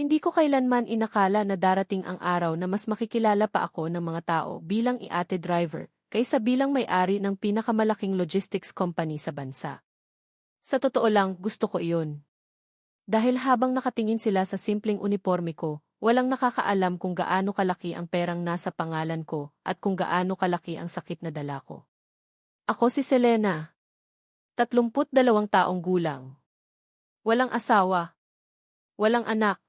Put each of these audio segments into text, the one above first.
Hindi ko kailanman inakala na darating ang araw na mas makikilala pa ako ng mga tao bilang i-ate driver kaysa bilang may-ari ng pinakamalaking logistics company sa bansa. Sa totoo lang, gusto ko iyon. Dahil habang nakatingin sila sa simpleng uniforme ko, walang nakakaalam kung gaano kalaki ang perang nasa pangalan ko at kung gaano kalaki ang sakit na dala ko. Ako si Selena, 32 taong gulang. Walang asawa, walang anak.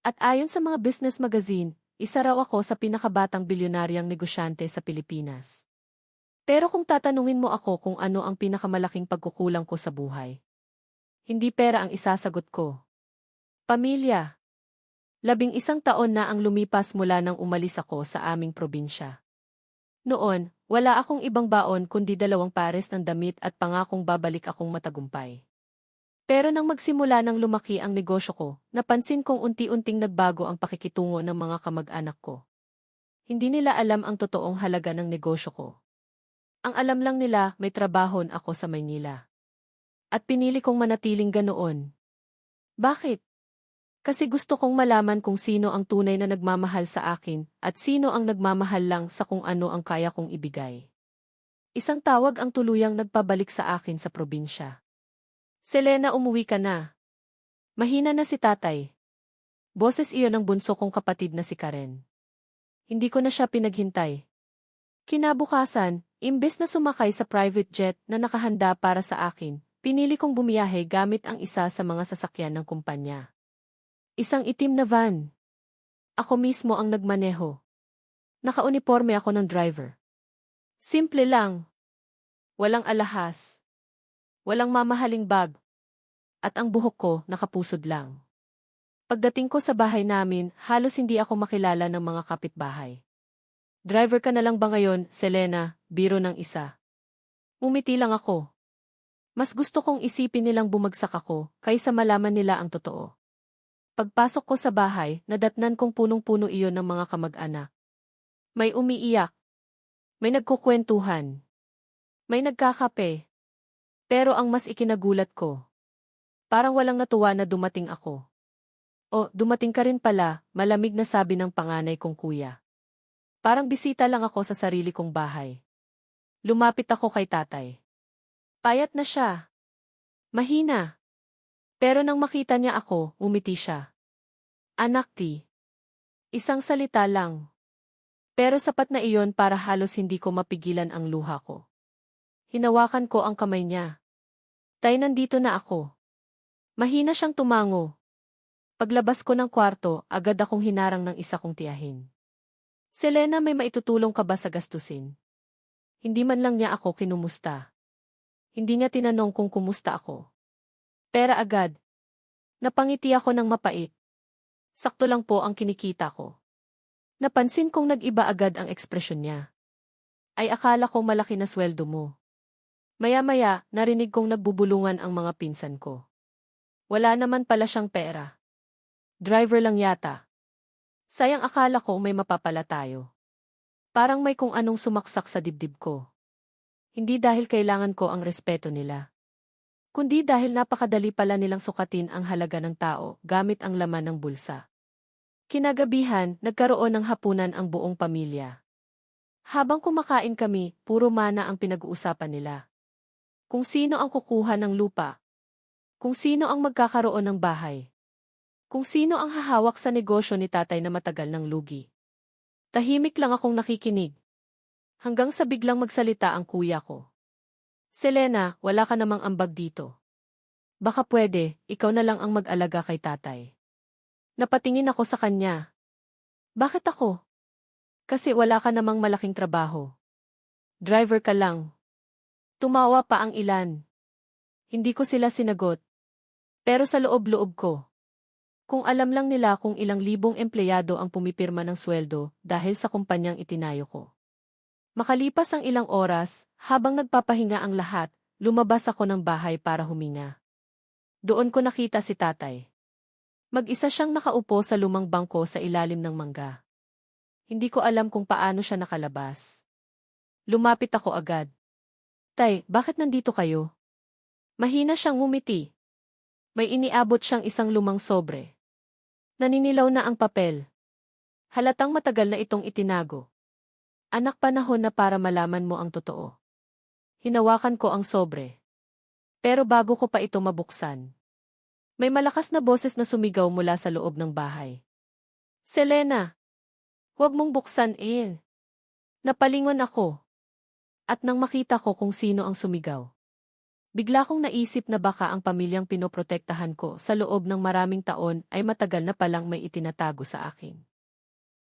At ayon sa mga business magazine, isa raw ako sa pinakabatang bilyonaryang negosyante sa Pilipinas. Pero kung tatanungin mo ako kung ano ang pinakamalaking pagkukulang ko sa buhay, hindi pera ang isasagot ko. Pamilya. 11 taon na ang lumipas mula nang umalis ako sa aming probinsya. Noon, wala akong ibang baon kundi 2 pares ng damit at pangakong babalik akong matagumpay. Pero nang magsimula nang lumaki ang negosyo ko, napansin kong unti-unting nagbago ang pakikitungo ng mga kamag-anak ko. Hindi nila alam ang totoong halaga ng negosyo ko. Ang alam lang nila may trabahon ako sa Maynila. At pinili kong manatiling ganoon. Bakit? Kasi gusto kong malaman kung sino ang tunay na nagmamahal sa akin at sino ang nagmamahal lang sa kung ano ang kaya kong ibigay. Isang tawag ang tuluyang nagpabalik sa akin sa probinsya. Selena, umuwi ka na. Mahina na si tatay. Boses iyon ng bunso kong kapatid na si Karen. Hindi ko na siya pinaghintay. Kinabukasan, imbes na sumakay sa private jet na nakahanda para sa akin, pinili kong bumiyahe gamit ang isa sa mga sasakyan ng kumpanya. Isang itim na van. Ako mismo ang nagmaneho. Nakauniforme ako ng driver. Simple lang. Walang alahas. Walang mamahaling bag. At ang buhok ko nakapusod lang. Pagdating ko sa bahay namin, halos hindi ako makilala ng mga kapitbahay. Driver ka na lang ba ngayon, Selena? Biro ng isa. Umiti lang ako. Mas gusto kong isipin nilang bumagsak ako, kaysa malaman nila ang totoo. Pagpasok ko sa bahay, nadatnan kong punong-puno iyon ng mga kamag-anak. May umiiyak. May nagkukwentuhan. May nagkakape. Pero ang mas ikinagulat ko, parang walang natuwa na dumating ako. O, dumating ka rin pala, malamig na sabi ng panganay kong kuya. Parang bisita lang ako sa sarili kong bahay. Lumapit ako kay tatay. Payat na siya. Mahina. Pero nang makita niya ako, umiti siya. Anak ti. Isang salita lang. Pero sapat na iyon para halos hindi ko mapigilan ang luha ko. Hinawakan ko ang kamay niya. Tay, nandito na ako. Mahina siyang tumango. Paglabas ko ng kwarto, agad akong hinarang ng isa kong tiyahin. Selena, may maitutulong ka ba sa gastusin? Hindi man lang niya ako kinumusta. Hindi niya tinanong kung kumusta ako. Pera agad. Napangiti ako ng mapait. Sakto lang po ang kinikita ko. Napansin kong nag-iba agad ang ekspresyon niya. Ay, akala ko malaki na sweldo mo. Maya-maya, narinig kong nagbubulungan ang mga pinsan ko. Wala naman pala siyang pera. Driver lang yata. Sayang, akala ko may mapapala tayo. Parang may kung anong sumaksak sa dibdib ko. Hindi dahil kailangan ko ang respeto nila. Kundi dahil napakadali pala nilang sukatin ang halaga ng tao gamit ang laman ng bulsa. Kinagabihan, nagkaroon ng hapunan ang buong pamilya. Habang kumakain kami, puro mana ang pinag-uusapan nila. Kung sino ang kukuha ng lupa. Kung sino ang magkakaroon ng bahay. Kung sino ang hahawak sa negosyo ni tatay na matagal ng lugi. Tahimik lang akong nakikinig. Hanggang sa biglang magsalita ang kuya ko. Selena, wala ka namang ambag dito. Baka pwede, ikaw na lang ang mag-alaga kay tatay. Napatingin ako sa kanya. Bakit ako? Kasi wala ka namang malaking trabaho. Driver ka lang. Tumawa pa ang ilan. Hindi ko sila sinagot. Pero sa loob-loob ko. Kung alam lang nila kung ilang libong empleyado ang pumipirma ng sweldo dahil sa kumpanyang itinayo ko. Makalipas ang ilang oras, habang nagpapahinga ang lahat, lumabas ako ng bahay para huminga. Doon ko nakita si tatay. Mag-isa siyang nakaupo sa lumang bangko sa ilalim ng mangga. Hindi ko alam kung paano siya nakalabas. Lumapit ako agad. Tay, bakit nandito kayo? Mahina siyang ngumiti. May iniabot siyang isang lumang sobre. Naninilaw na ang papel. Halatang matagal na itong itinago. Anak, panahon na para malaman mo ang totoo. Hinawakan ko ang sobre. Pero bago ko pa ito mabuksan, may malakas na boses na sumigaw mula sa loob ng bahay. Selena! Huwag mong buksan, eh. Napalingon ako. At nang makita ko kung sino ang sumigaw, bigla kong naisip na baka ang pamilyang pinoprotektahan ko sa loob ng maraming taon ay matagal na palang may itinatago sa akin.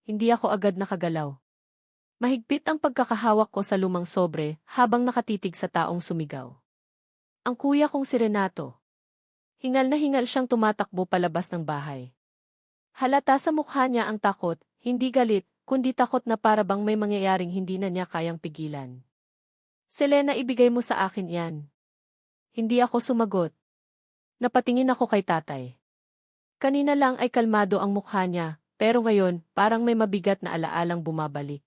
Hindi ako agad nakagalaw. Mahigpit ang pagkakahawak ko sa lumang sobre habang nakatitig sa taong sumigaw. Ang kuya kong si Renato. Hingal na hingal siyang tumatakbo palabas ng bahay. Halata sa mukha niya ang takot, hindi galit, kundi takot na para bang may mangyayaring hindi na niya kayang pigilan. Selena, ibigay mo sa akin yan. Hindi ako sumagot. Napatingin ako kay tatay. Kanina lang ay kalmado ang mukha niya, pero ngayon parang may mabigat na alaalang bumabalik.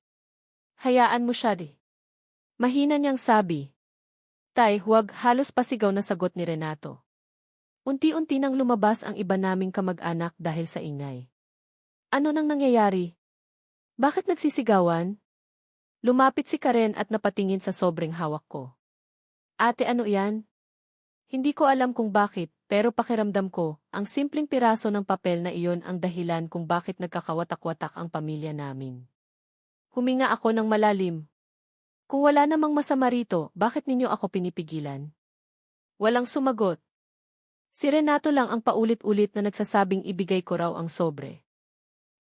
Hayaan mo siya, di. Mahina niyang sabi. Tay, huwag, halos pasigaw na sagot ni Renato. Unti-unti nang lumabas ang iba naming kamag-anak dahil sa ingay. Ano nang nangyayari? Bakit nagsisigawan? Lumapit si Karen at napatingin sa sobrang hawak ko. Ate, ano yan? Hindi ko alam kung bakit, pero pakiramdam ko, ang simpleng piraso ng papel na iyon ang dahilan kung bakit nagkakawatak-watak ang pamilya namin. Huminga ako ng malalim. Kung wala namang masama rito, bakit ninyo ako pinipigilan? Walang sumagot. Si Renato lang ang paulit-ulit na nagsasabing ibigay ko raw ang sobre.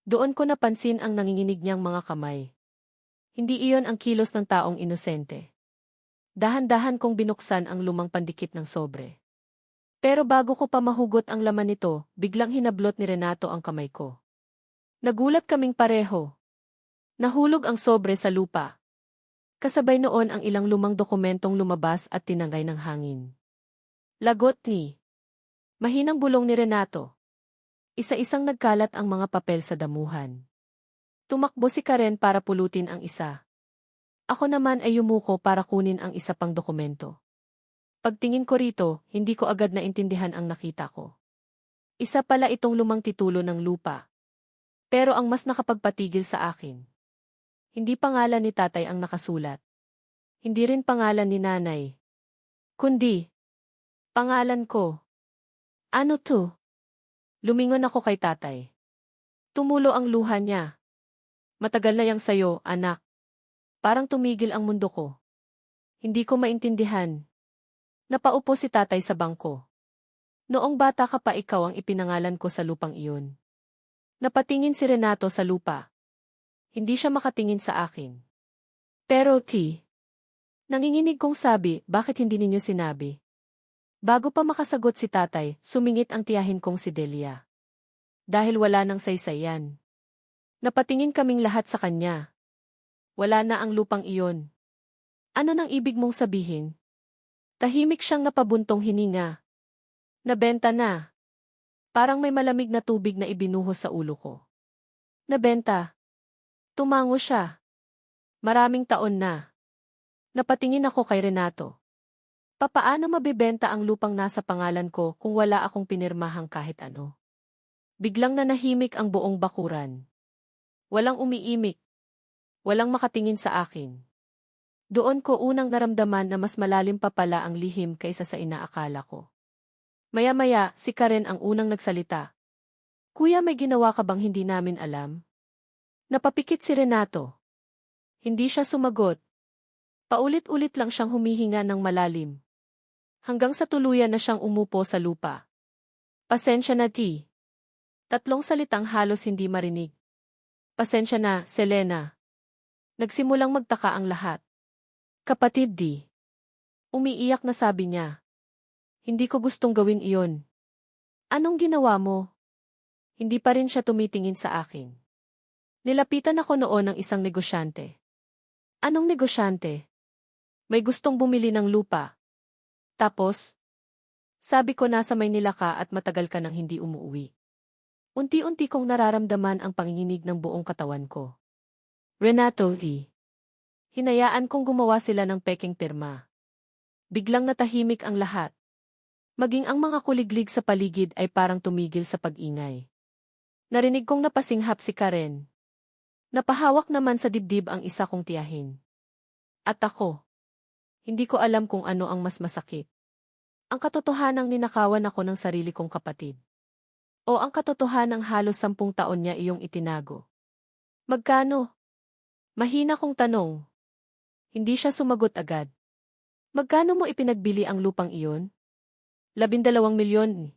Doon ko napansin ang nanginginig niyang mga kamay. Hindi iyon ang kilos ng taong inosente. Dahan-dahan kong binuksan ang lumang pandikit ng sobre. Pero bago ko pa mahugot ang laman nito, biglang hinablot ni Renato ang kamay ko. Nagulat kaming pareho. Nahulog ang sobre sa lupa. Kasabay noon ang ilang lumang dokumentong lumabas at tinangay ng hangin. Lagot ni. Mahinang bulong ni Renato. Isa-isang nagkalat ang mga papel sa damuhan. Tumakbo si Karen para pulutin ang isa. Ako naman ay yumuko para kunin ang isa pang dokumento. Pagtingin ko rito, hindi ko agad naintindihan ang nakita ko. Isa pala itong lumang titulo ng lupa. Pero ang mas nakapagpatigil sa akin. Hindi pangalan ni tatay ang nakasulat. Hindi rin pangalan ni nanay. Kundi, pangalan ko. Ano to? Lumingon ako kay tatay. Tumulo ang luha niya. Matagal na yang sayo, anak. Parang tumigil ang mundo ko. Hindi ko maintindihan. Napaupo si tatay sa bangko. Noong bata ka pa, ikaw ang ipinangalan ko sa lupang iyon. Napatingin si Renato sa lupa. Hindi siya makatingin sa akin. Pero nanginginig kong sabi, bakit hindi ninyo sinabi? Bago pa makasagot si tatay, sumingit ang tiyahin kong si Delia. Dahil wala nang saysayan. Napatingin kaming lahat sa kanya. Wala na ang lupang iyon. Ano nang ibig mong sabihin? Tahimik siyang napabuntong hininga. Nabenta na. Parang may malamig na tubig na ibinuhos sa ulo ko. Nabenta. Tumango siya. Maraming taon na. Napatingin ako kay Renato. Papaano mabibenta ang lupang nasa pangalan ko kung wala akong pinirmahang kahit ano? Biglang nanahimik ang buong bakuran. Walang umiimik. Walang makatingin sa akin. Doon ko unang naramdaman na mas malalim pa pala ang lihim kaysa sa inaakala ko. Maya-maya, si Karen ang unang nagsalita. Kuya, may ginawa ka bang hindi namin alam? Napapikit si Renato. Hindi siya sumagot. Paulit-ulit lang siyang humihinga ng malalim. Hanggang sa tuluyan na siyang umupo sa lupa. Pasensya na, T. Tatlong salitang halos hindi marinig. Pasensya na, Selena. Nagsimulang magtaka ang lahat. Kapatid, D. Umiiyak na sabi niya. Hindi ko gustong gawin iyon. Anong ginawa mo? Hindi pa rin siya tumitingin sa akin. Nilapitan ako noon ng isang negosyante. Anong negosyante? May gustong bumili ng lupa. Tapos, sabi ko nasa Maynila ka at matagal ka nang hindi umuwi. Unti-unti kong nararamdaman ang panginginig ng buong katawan ko. Renato, hinayaan kong gumawa sila ng peking pirma. Biglang natahimik ang lahat. Maging ang mga kuliglig sa paligid ay parang tumigil sa pag-ingay. Narinig kong napasinghap si Karen. Napahawak naman sa dibdib ang isa kong tiyahin. At ako. Hindi ko alam kung ano ang mas masakit. Ang katotohanang ninakawan ako ng sarili kong kapatid. O ang katotohanang halos 10 taon niya iyong itinago. Magkano? Mahina kong tanong. Hindi siya sumagot agad. Magkano mo ipinagbili ang lupang iyon? 12 milyon.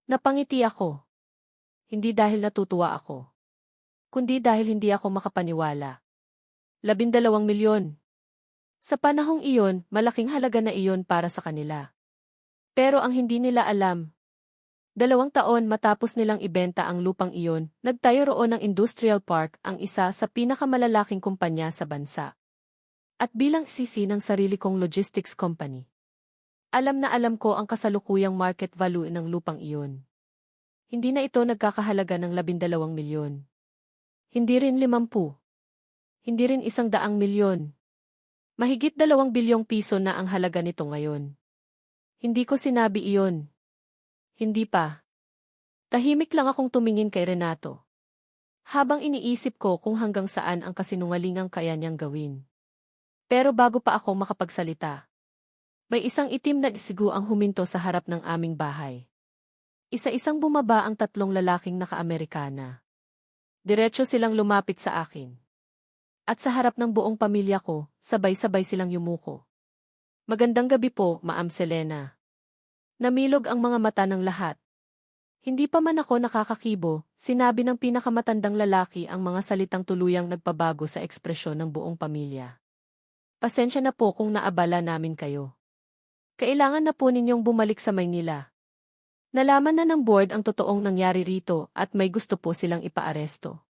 Napangiti ako. Hindi dahil natutuwa ako. Kundi dahil hindi ako makapaniwala. 12 milyon. Sa panahong iyon, malaking halaga na iyon para sa kanila. Pero ang hindi nila alam, 2 taon matapos nilang ibenta ang lupang iyon, nagtayo roon ng industrial park, ang isa sa pinakamalalaking kumpanya sa bansa. At bilang sisi ng sarili kong logistics company, alam na alam ko ang kasalukuyang market value ng lupang iyon. Hindi na ito nagkakahalaga ng 12 milyon. Hindi rin 50. Hindi rin 100 milyon. Mahigit 2 bilyong piso na ang halaga nito ngayon. Hindi ko sinabi iyon. Hindi pa. Tahimik lang akong tumingin kay Renato. Habang iniisip ko kung hanggang saan ang kasinungalingang kaya niyang gawin. Pero bago pa ako makapagsalita, may isang itim na isigu ang huminto sa harap ng aming bahay. Isa-isang bumaba ang 3 lalaking naka-Amerikana. Diretso silang lumapit sa akin. At sa harap ng buong pamilya ko, sabay-sabay silang yumuko. Magandang gabi po, Ma'am Selena. Namilog ang mga mata ng lahat. Hindi pa man ako nakakakibo, sinabi ng pinakamatandang lalaki ang mga salitang tuluyang nagpabago sa ekspresyon ng buong pamilya. Pasensya na po kung naabala namin kayo. Kailangan na po ninyong bumalik sa Maynila. Nalaman na ng board ang totoong nangyari rito at may gusto po silang ipaaresto.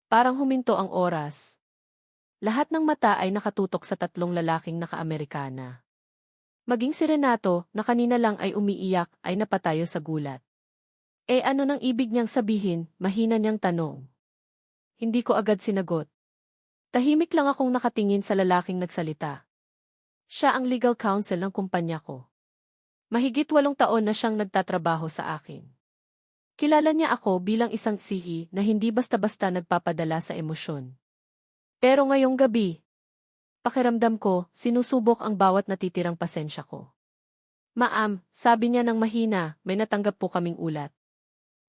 Parang huminto ang oras. Lahat ng mata ay nakatutok sa 3 lalaking naka-Amerikana. Maging si Renato, na kanina lang ay umiiyak, ay napatayo sa gulat. Ano nang ibig niyang sabihin, mahina niyang tanong. Hindi ko agad sinagot. Tahimik lang akong nakatingin sa lalaking nagsalita. Siya ang legal counsel ng kumpanya ko. Mahigit 8 taon na siyang nagtatrabaho sa akin. Kilala niya ako bilang isang sihi na hindi basta-basta nagpapadala sa emosyon. Pero ngayong gabi, pakiramdam ko, sinusubok ang bawat natitirang pasensya ko. Ma'am, sabi niya ng mahina, may natanggap po kaming ulat.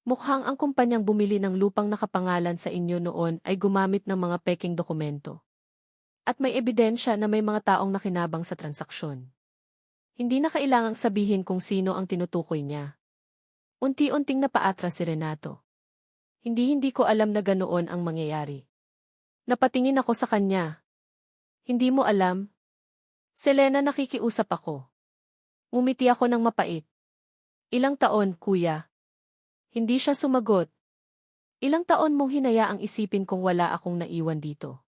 Mukhang ang kumpanyang bumili ng lupang nakapangalan sa inyo noon ay gumamit ng mga peking dokumento. At may ebidensya na may mga taong nakinabang sa transaksyon. Hindi na kailangang sabihin kung sino ang tinutukoy niya. Unti-unting napaatras si Renato. Hindi ko alam na ganoon ang mangyayari. Napatingin ako sa kanya. Hindi mo alam? Selena, nakikiusap ako. Ngumiti ako ng mapait. Ilang taon, kuya? Hindi siya sumagot. Ilang taon mong hinayaang isipin kung wala akong naiwan dito?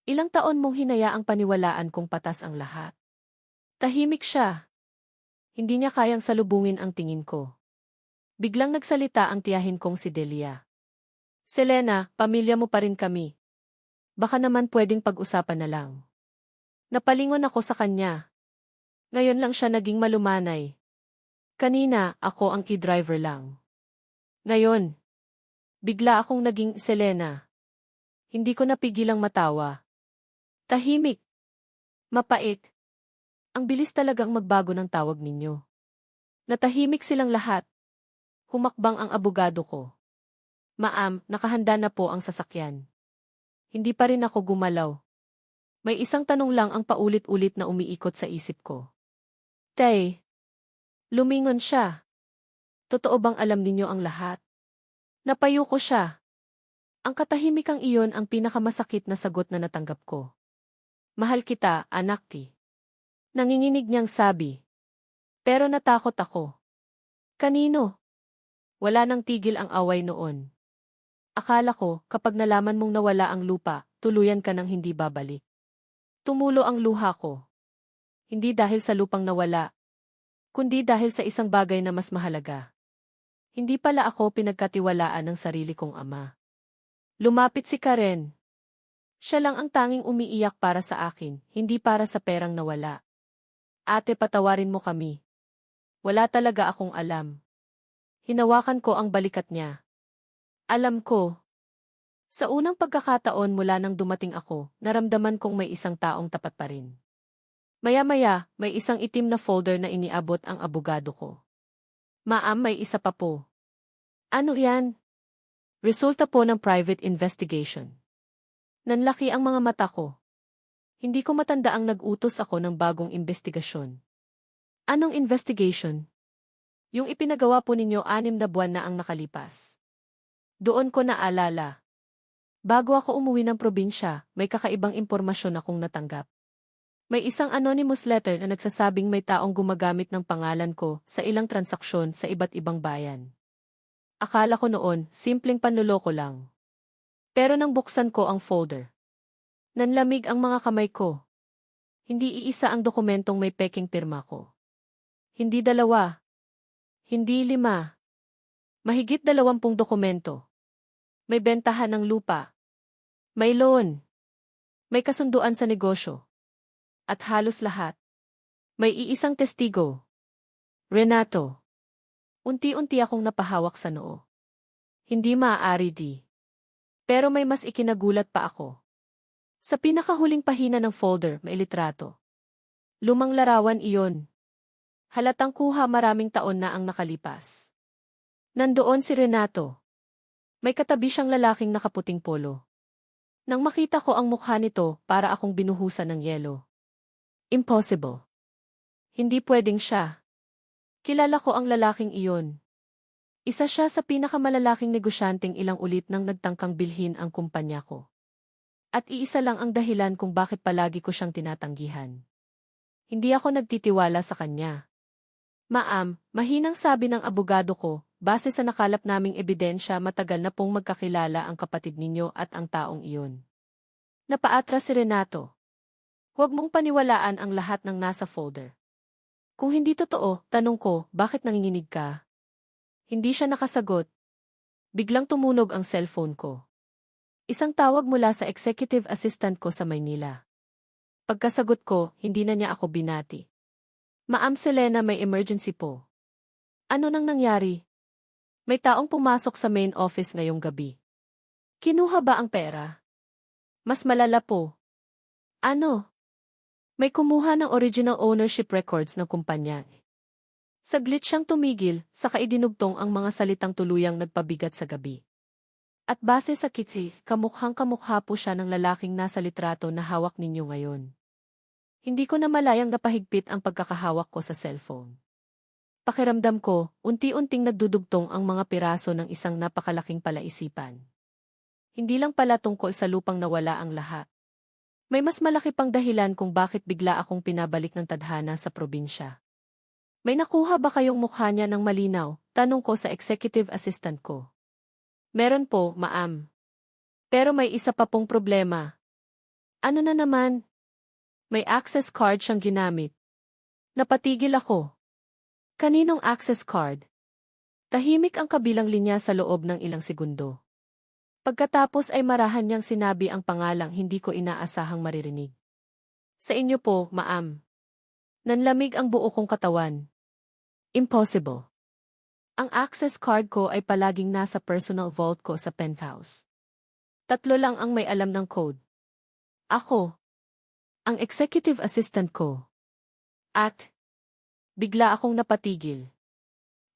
Ilang taon mong hinayaang paniwalaan kung patas ang lahat? Tahimik siya. Hindi niya kayang salubungin ang tingin ko. Biglang nagsalita ang tiyahin kong si Delia. Selena, pamilya mo pa rin kami. Baka naman pwedeng pag-usapan na lang. Napalingon ako sa kanya. Ngayon lang siya naging malumanay. Kanina, ako ang key driver lang. Ngayon, bigla akong naging Selena. Hindi ko napigilang matawa. Tahimik. Mapait. Ang bilis talagang magbago ng tawag ninyo. Natahimik silang lahat. Humakbang ang abogado ko. Ma'am, nakahanda na po ang sasakyan. Hindi pa rin ako gumalaw. May isang tanong lang ang paulit-ulit na umiikot sa isip ko. Tay. Lumingon siya. Totoo bang alam ninyo ang lahat? Napayo ko siya. Ang katahimikang iyon ang pinakamasakit na sagot na natanggap ko. Mahal kita, anak ti. Nanginginig niyang sabi. Pero natakot ako. Kanino? Wala nang tigil ang away noon. Akala ko, kapag nalaman mong nawala ang lupa, tuluyan ka nang hindi babalik. Tumulo ang luha ko. Hindi dahil sa lupang nawala, kundi dahil sa isang bagay na mas mahalaga. Hindi pala ako pinagkatiwalaan ng sarili kong ama. Lumapit si Karen. Siya lang ang tanging umiiyak para sa akin, hindi para sa perang nawala. Ate, patawarin mo kami. Wala talaga akong alam. Hinawakan ko ang balikat niya. Alam ko. Sa unang pagkakataon mula nang dumating ako, naramdaman kong may isang taong tapat pa rin. Maya-maya, may isang itim na folder na iniabot ang abogado ko. Ma'am, may isa pa po. Ano yan? Resulta po ng private investigation. Nanlaki ang mga mata ko. Hindi ko matandaang nag-utos ako ng bagong investigasyon. Anong investigation? Yung ipinagawa po ninyo 6 na buwan na ang nakalipas. Doon ko naalala. Bago ako umuwi ng probinsya, may kakaibang impormasyon akong natanggap. May isang anonymous letter na nagsasabing may taong gumagamit ng pangalan ko sa ilang transaksyon sa iba't ibang bayan. Akala ko noon, simpleng panloloko lang. Pero nang buksan ko ang folder, nanlamig ang mga kamay ko. Hindi iisa ang dokumentong may peking pirma ko. Hindi 2, hindi 5. Mahigit 20 dokumento. May bentahan ng lupa. May loan. May kasunduan sa negosyo. At halos lahat. May iisang testigo. Renato. Unti-unti akong napahawak sa noo. Hindi maaari di. Pero may mas ikinagulat pa ako. Sa pinakahuling pahina ng folder, may litrato. Lumang larawan iyon. Halatang kuha maraming taon na ang nakalipas. Nandoon si Renato. May katabi siyang lalaking nakaputing polo. Nang makita ko ang mukha nito, para akong binuhusan ng yelo. Impossible. Hindi pwedeng siya. Kilala ko ang lalaking iyon. Isa siya sa pinakamalalaking negosyanteng ilang ulit nang nagtangkang bilhin ang kumpanya ko. At iisa lang ang dahilan kung bakit palagi ko siyang tinatanggihan. Hindi ako nagtitiwala sa kanya. Ma'am, mahinang sabi ng abogado ko, base sa nakalap naming ebidensya matagal na pong magkakilala ang kapatid ninyo at ang taong iyon. Napaatras si Renato. Huwag mong paniwalaan ang lahat ng nasa folder. Kung hindi totoo, tanong ko, bakit nanginginig ka? Hindi siya nakasagot. Biglang tumunog ang cellphone ko. Isang tawag mula sa executive assistant ko sa Maynila. Pagkasagot ko, hindi na niya ako binati. Ma'am Selena, may emergency po. Ano nang nangyari? May taong pumasok sa main office ngayong gabi. Kinuha ba ang pera? Mas malala po. Ano? May kumuha ng original ownership records ng kumpanya. Saglit siyang tumigil, saka idinugtong ang mga salitang tuluyang nagpabigat sa gabi. At base sa kiti, kamukhang-kamukha po siya ng lalaking nasa litrato na hawak ninyo ngayon. Hindi ko na malayang napahigpit ang pagkakahawak ko sa cellphone. Pakiramdam ko, unti-unting nagdudugtong ang mga piraso ng isang napakalaking palaisipan. Hindi lang pala tungkol sa lupang nawala ang lahat. May mas malaki pang dahilan kung bakit bigla akong pinabalik ng tadhana sa probinsya. May nakuha ba kayong mukha niya ng malinaw? Tanong ko sa executive assistant ko. Meron po, ma'am. Pero may isa pa pong problema. Ano na naman? May access card siyang ginamit. Napatigil ako. Kaninong access card? Tahimik ang kabilang linya sa loob ng ilang segundo. Pagkatapos ay marahan niyang sinabi ang pangalang hindi ko inaasahang maririnig. Sa inyo po, ma'am. Nanlamig ang buo kong katawan. Impossible. Ang access card ko ay palaging nasa personal vault ko sa penthouse. 3 lang ang may alam ng code. Ako. Ang executive assistant ko. At bigla akong napatigil.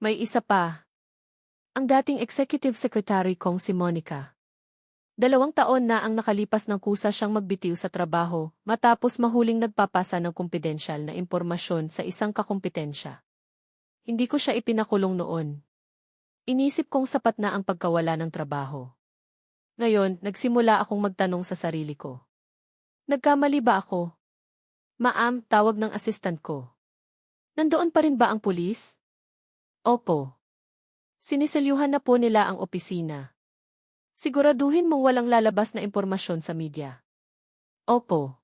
May isa pa. Ang dating executive secretary kong si Monica. 2 taon na ang nakalipas ng kusa siyang magbitiw sa trabaho matapos mahuling nagpapasa ng kumpidensyal na impormasyon sa isang kakumpetensya. Hindi ko siya ipinakulong noon. Inisip kong sapat na ang pagkawala ng trabaho. Ngayon, nagsimula akong magtanong sa sarili ko. Nagkamali ba ako? Ma'am, tawag ng assistant ko. Nandoon pa rin ba ang pulis? Opo. Siniselyuhan na po nila ang opisina. Siguraduhin mong walang lalabas na impormasyon sa media. Opo.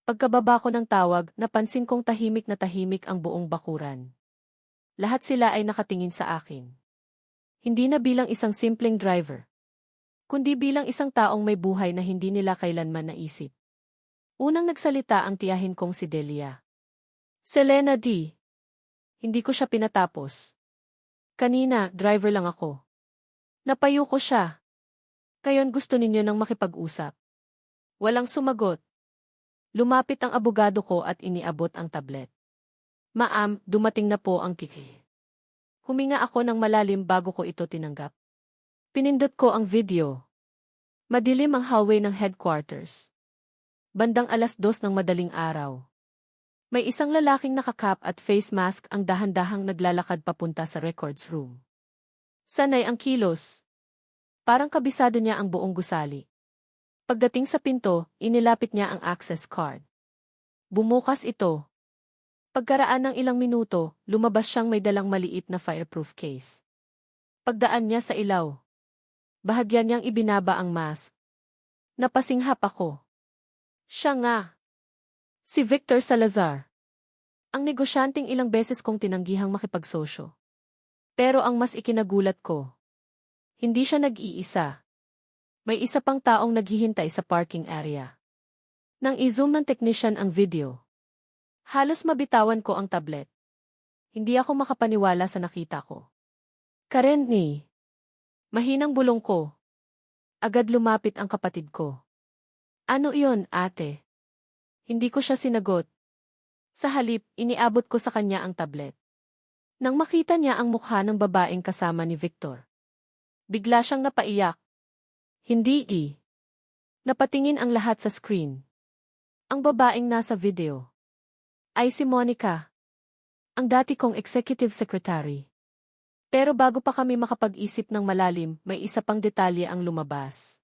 Pagkababa ko ng tawag, napansin kong tahimik na tahimik ang buong bakuran. Lahat sila ay nakatingin sa akin. Hindi na bilang isang simpleng driver, kundi bilang isang taong may buhay na hindi nila kailanman naisip. Unang nagsalita ang tiyahin kong si Delia. Selena D. Hindi ko siya pinatapos. Kanina, driver lang ako. Napayo ko siya. Ngayon gusto ninyo nang makipag-usap. Walang sumagot. Lumapit ang abogado ko at iniabot ang tablet. Ma'am, dumating na po ang kiki. Huminga ako ng malalim bago ko ito tinanggap. Pinindot ko ang video. Madilim ang hallway ng headquarters. Bandang 2:00 ng madaling araw. May isang lalaking nakakap at face mask ang dahan-dahang naglalakad papunta sa records room. Sanay ang kilos. Parang kabisado niya ang buong gusali. Pagdating sa pinto, inilapit niya ang access card. Bumukas ito. Pagkaraan ng ilang minuto, lumabas siyang may dalang maliit na fireproof case. Pagdaan niya sa ilaw. Bahagyan niyang ibinaba ang mask. Napasinghap ako. Siya nga. Si Victor Salazar. Ang negosyanteng ilang beses kong tinanggihang makipagsosyo. Pero ang mas ikinagulat ko, hindi siya nag-iisa. May isa pang taong naghihintay sa parking area. Nang i-zoom ng technician ang video, halos mabitawan ko ang tablet. Hindi ako makapaniwala sa nakita ko. Karen ni. Mahinang bulong ko. Agad lumapit ang kapatid ko. Ano iyon, ate? Hindi ko siya sinagot. Sa halip, iniabot ko sa kanya ang tablet. Nang makita niya ang mukha ng babaeng kasama ni Victor, bigla siyang napaiyak. Hindi. Napatingin ang lahat sa screen. Ang babaeng nasa video ay si Monica, ang dati kong executive secretary. Pero bago pa kami makapag-isip ng malalim, may isa pang detalye ang lumabas.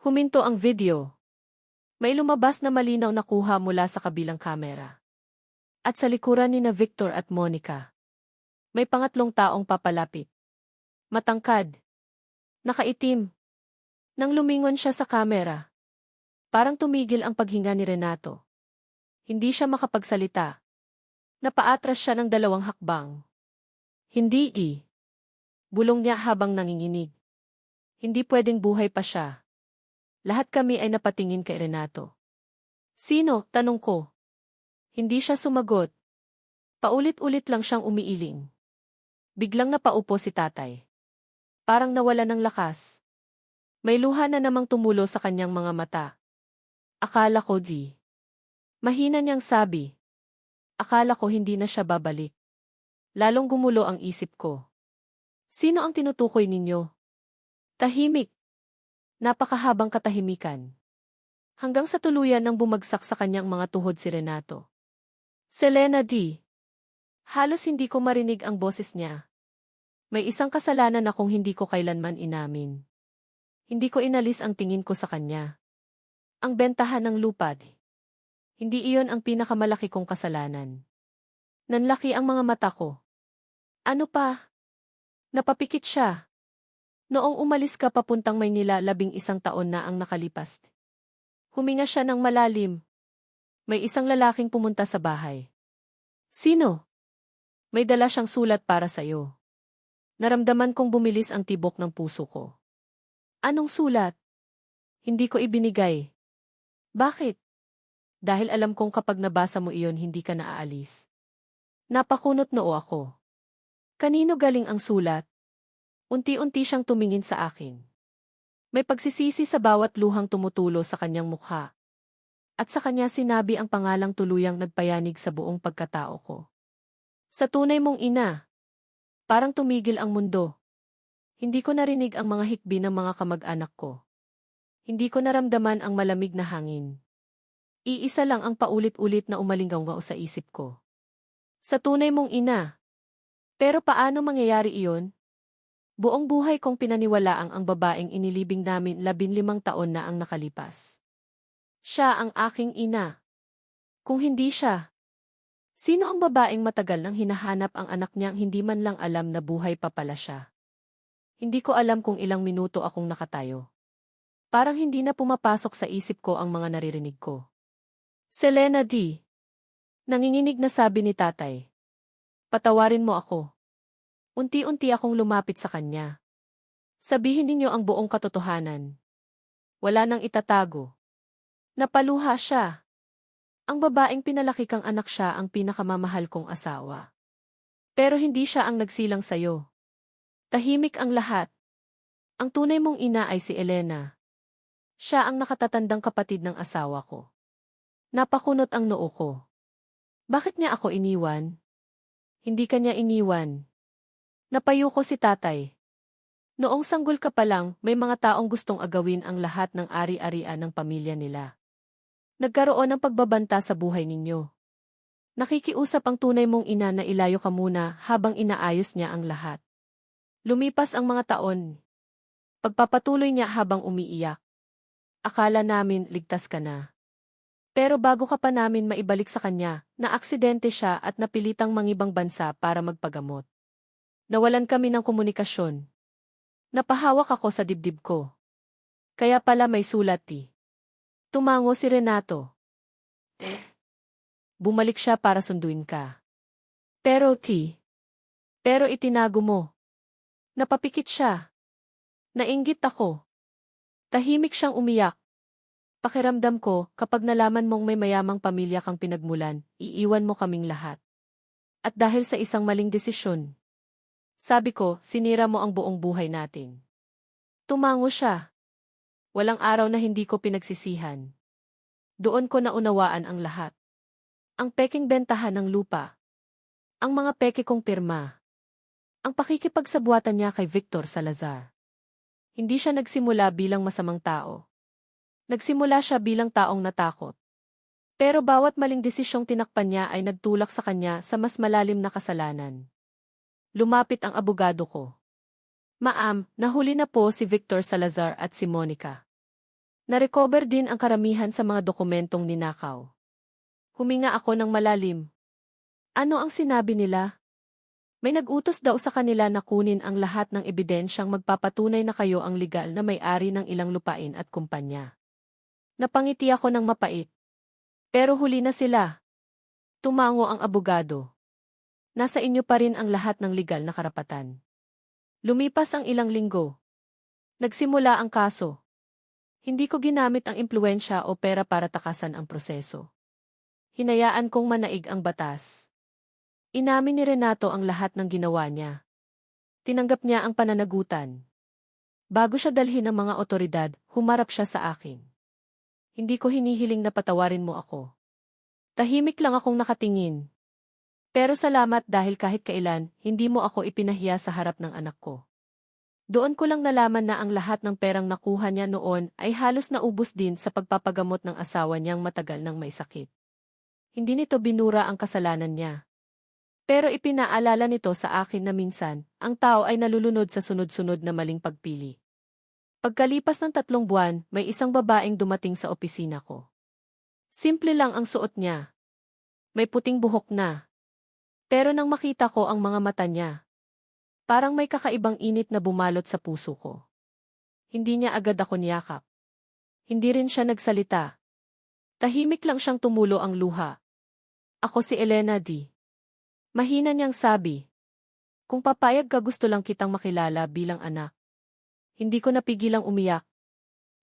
Huminto ang video. May lumabas na malinaw na kuha mula sa kabilang kamera. At sa likuran ni na Victor at Monica, may pangatlong taong papalapit. Matangkad. Nakaitim. Nang lumingon siya sa kamera, parang tumigil ang paghinga ni Renato. Hindi siya makapagsalita. Napaatras siya ng 2 hakbang. Hindi. Bulong niya habang nanginginig. Hindi pwedeng buhay pa siya. Lahat kami ay napatingin kay Renato. Sino? Tanong ko. Hindi siya sumagot. Paulit-ulit lang siyang umiiling. Biglang napaupo si tatay. Parang nawala ng lakas. May luha na namang tumulo sa kanyang mga mata. Akala ko di. Mahina niyang sabi. Akala ko hindi na siya babalik. Lalong gumulo ang isip ko. Sino ang tinutukoy ninyo? Tahimik. Napakahabang katahimikan. Hanggang sa tuluyan nang bumagsak sa kanyang mga tuhod si Renato. Selena D. Halos hindi ko marinig ang boses niya. May isang kasalanan akong hindi ko kailanman inamin. Hindi ko inalis ang tingin ko sa kanya. Ang bentahan ng lupa. Hindi iyon ang pinakamalaki kong kasalanan. Nanlaki ang mga mata ko. Ano pa? Napapikit siya. Noong umalis ka papuntang Maynila 11 taon na ang nakalipas. Huminga siya ng malalim. May isang lalaking pumunta sa bahay. Sino? May dala siyang sulat para sa'yo. Naramdaman kong bumilis ang tibok ng puso ko. Anong sulat? Hindi ko ibinigay. Bakit? Dahil alam kong kapag nabasa mo iyon hindi ka naaalis. Napakunot noo ako. Kanino galing ang sulat? Unti-unti siyang tumingin sa akin. May pagsisisi sa bawat luhang tumutulo sa kanyang mukha. At sa kanya sinabi ang pangalang tuluyang nagpayanig sa buong pagkatao ko. Sa tunay mong ina. Parang tumigil ang mundo. Hindi ko narinig ang mga hikbi ng mga kamag-anak ko. Hindi ko naramdaman ang malamig na hangin. Iisa lang ang paulit-ulit na umalinggaw sa isip ko. Sa tunay mong ina. Pero paano mangyayari iyon? Buong buhay kong pinaniwalaang ang babaeng inilibing namin 15 taon na ang nakalipas. Siya ang aking ina. Kung hindi siya, sino ang babaeng matagal nang hinahanap ang anak niyang hindi man lang alam na buhay pa pala siya? Hindi ko alam kung ilang minuto akong nakatayo. Parang hindi na pumapasok sa isip ko ang mga naririnig ko. Selena D. Nanginginig na sabi ni tatay. Patawarin mo ako. Unti-unti akong lumapit sa kanya. Sabihin ninyo ang buong katotohanan. Wala nang itatago. Napaluha siya. Ang babaeng pinalaki kang anak siya ang pinakamamahal kong asawa. Pero hindi siya ang nagsilang sayo. Tahimik ang lahat. Ang tunay mong ina ay si Elena. Siya ang nakatatandang kapatid ng asawa ko. Napakunot ang noo ko. Bakit niya ako iniwan? Hindi kanya iniwan. Napayuko si tatay. Noong sanggol ka pa lang, may mga taong gustong agawin ang lahat ng ari-arian ng pamilya nila. Nagkaroon ng pagbabanta sa buhay ninyo. Nakikiusap ang tunay mong ina na ilayo ka muna habang inaayos niya ang lahat. Lumipas ang mga taon. Pagpapatuloy niya habang umiiyak. Akala namin ligtas ka na. Pero bago ka pa namin maibalik sa kanya, naaksidente siya at napilitang mangibang bansa para magpagamot. Nawalan kami ng komunikasyon. Napahawak ako sa dibdib ko. Kaya pala may sulat Tumango si Renato. Bumalik siya para sunduin ka. Pero itinago mo. Napapikit siya. Nainggit ako. Tahimik siyang umiyak. Pakiramdam ko, kapag nalaman mong may mayamang pamilya kang pinagmulan, iiwan mo kaming lahat. At dahil sa isang maling desisyon. Sabi ko, sinira mo ang buong buhay natin. Tumango siya. Walang araw na hindi ko pinagsisihan. Doon ko naunawaan ang lahat. Ang peking bentahan ng lupa. Ang mga peke kong pirma. Ang pakikipagsabuatan niya kay Victor Salazar. Hindi siya nagsimula bilang masamang tao. Nagsimula siya bilang taong natakot. Pero bawat maling desisyong tinakpan niya ay nagtulak sa kanya sa mas malalim na kasalanan. Lumapit ang abogado ko. Ma'am, nahuli na po si Victor Salazar at si Monica. Narecover din ang karamihan sa mga dokumentong ninakaw. Huminga ako ng malalim. Ano ang sinabi nila? May nag-utos daw sa kanila na kunin ang lahat ng ebidensyang magpapatunay na kayo ang legal na may-ari ng ilang lupain at kumpanya. Napangiti ako ng mapait. Pero huli na sila. Tumango ang abogado. Nasa inyo pa rin ang lahat ng legal na karapatan. Lumipas ang ilang linggo. Nagsimula ang kaso. Hindi ko ginamit ang impluwensya o pera para takasan ang proseso. Hinayaan kong manaig ang batas. Inamin ni Renato ang lahat ng ginawa niya. Tinanggap niya ang pananagutan. Bago siya dalhin ng mga otoridad, humarap siya sa akin. Hindi ko hinihiling na patawarin mo ako. Tahimik lang akong nakatingin. Pero salamat dahil kahit kailan, hindi mo ako ipinahiya sa harap ng anak ko. Doon ko lang nalaman na ang lahat ng perang nakuha niya noon ay halos naubos din sa pagpapagamot ng asawa niyang matagal nang may sakit. Hindi nito binura ang kasalanan niya. Pero ipinaalala nito sa akin na minsan, ang tao ay nalulunod sa sunod-sunod na maling pagpili. Pagkalipas ng 3 buwan, may isang babaeng dumating sa opisina ko. Simple lang ang suot niya. May puting buhok na. Pero nang makita ko ang mga mata niya, parang may kakaibang init na bumalot sa puso ko. Hindi niya agad ako niyakap. Hindi rin siya nagsalita. Tahimik lang siyang tumulo ang luha. Ako si Elena D. Mahina niyang sabi. Kung papayag ka gusto lang kitang makilala bilang anak. Hindi ko napigilang umiyak.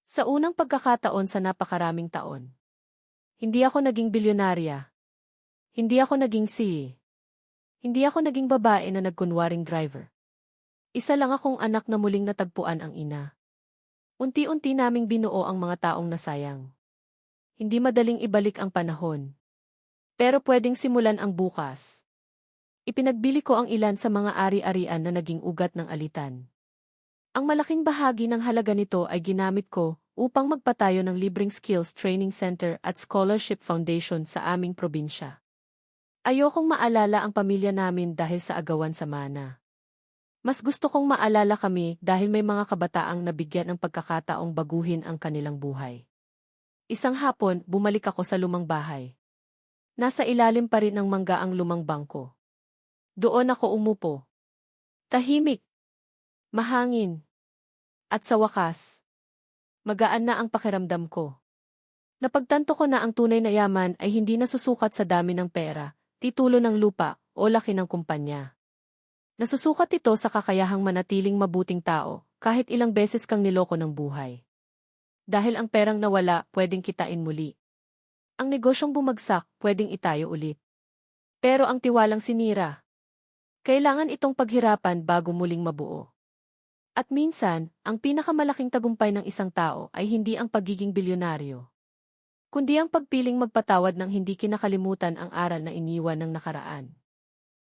Sa unang pagkakataon sa napakaraming taon. Hindi ako naging bilyonarya. Hindi ako naging Hindi ako naging babae na nagkunwaring driver. Isa lang akong anak na muling natagpuan ang ina. Unti-unti naming binuo ang mga taong nasayang. Hindi madaling ibalik ang panahon. Pero pwedeng simulan ang bukas. Ipinagbili ko ang ilan sa mga ari-arian na naging ugat ng alitan. Ang malaking bahagi ng halaga nito ay ginamit ko upang magpatayo ng libreng skills training center at scholarship foundation sa aming probinsya. Ayokong maalala ang pamilya namin dahil sa agawan sa mana. Mas gusto kong maalala kami dahil may mga kabataang nabigyan ng pagkakataong baguhin ang kanilang buhay. Isang hapon, bumalik ako sa lumang bahay. Nasa ilalim pa rin ng mangga ang lumang bangko. Doon ako umupo. Tahimik. Mahangin. At sa wakas, magaan na ang pakiramdam ko. Napagtanto ko na ang tunay na yaman ay hindi nasusukat sa dami ng pera, titulo ng lupa, o laki ng kumpanya. Nasusukat ito sa kakayahang manatiling mabuting tao, kahit ilang beses kang niloko ng buhay. Dahil ang perang nawala, pwedeng kitain muli. Ang negosyong bumagsak, pwedeng itayo ulit. Pero ang tiwalang sinira, kailangan itong paghirapan bago muling mabuo. At minsan, ang pinakamalaking tagumpay ng isang tao ay hindi ang pagiging bilyonaryo, kundi ang pagpiling magpatawad ng hindi kinakalimutan ang aral na iniwan ng nakaraan.